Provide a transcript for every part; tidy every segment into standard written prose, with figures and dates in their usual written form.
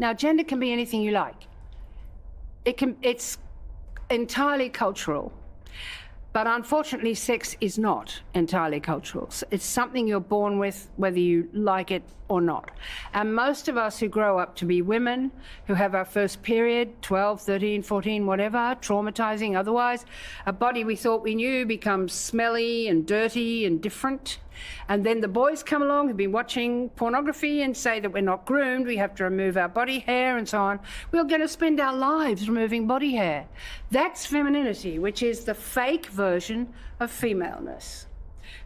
Now, gender can be anything you like. It's entirely cultural. But unfortunately, sex is not entirely cultural. It's something you're born with, whether you like it or not. And most of us who grow up to be women, who have our first period, 12, 13, 14, whatever, traumatizing otherwise, a body we thought we knew becomes smelly and dirty and different. And then the boys come along who've been watching pornography and say that we're not groomed, we have to remove our body hair and so on. We're going to spend our lives removing body hair. That's femininity, which is the fake version of femaleness.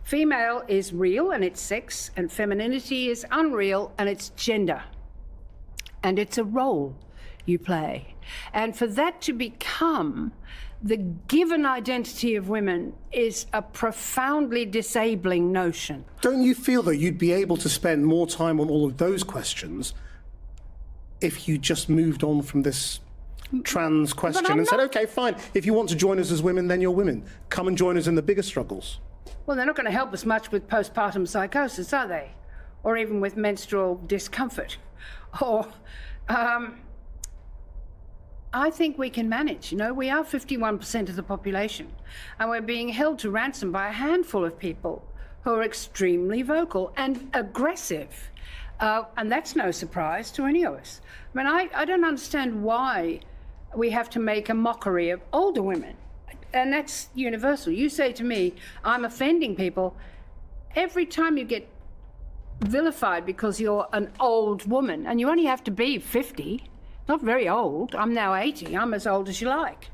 Female is real and it's sex, and femininity is unreal and it's gender. And it's a role you play. And for that to become the given identity of women is a profoundly disabling notion. Don't you feel that you'd be able to spend more time on all of those questions if you just moved on from this trans question and said, OK, fine, if you want to join us as women, then you're women. Come and join us in the bigger struggles. Well, they're not going to help us much with postpartum psychosis, are they? Or even with menstrual discomfort. Or I think we can manage. You know, we are 51% of the population, and we're being held to ransom by a handful of people who are extremely vocal and aggressive. And that's no surprise to any of us. I mean, I don't understand why we have to make a mockery of older women. And that's universal. You say to me, I'm offending people. Every time you get vilified because you're an old woman, and you only have to be 50, not very old. I'm now 80. I'm as old as you like.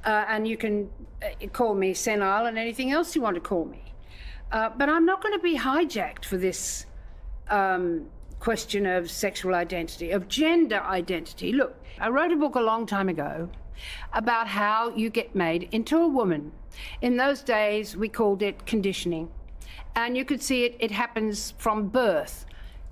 And you can call me senile and anything else you want to call me. But I'm not going to be hijacked for this question of sexual identity, of gender identity. Look, I wrote a book a long time ago about how you get made into a woman. In those days, we called it conditioning. And you could see it happens from birth.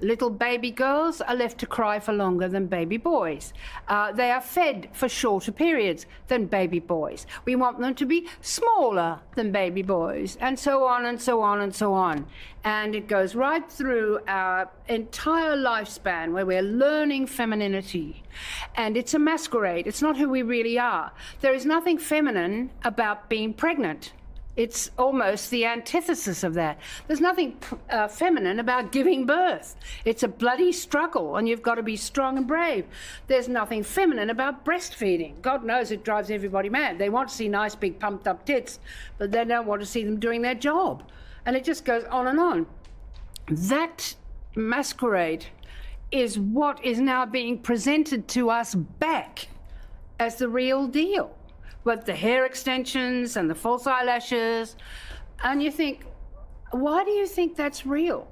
Little baby girls are left to cry for longer than baby boys. They are fed for shorter periods than baby boys. We want them to be smaller than baby boys, and so on and so on and so on. And it goes right through our entire lifespan where we're learning femininity. And it's a masquerade. It's not who we really are. There is nothing feminine about being pregnant. It's almost the antithesis of that. There's nothing feminine about giving birth. It's a bloody struggle, and you've got to be strong and brave. There's nothing feminine about breastfeeding. God knows it drives everybody mad. They want to see nice, big, pumped-up tits, but they don't want to see them doing their job. And it just goes on and on. That masquerade is what is now being presented to us back as the real deal. With the hair extensions and the false eyelashes. And you think, why do you think that's real?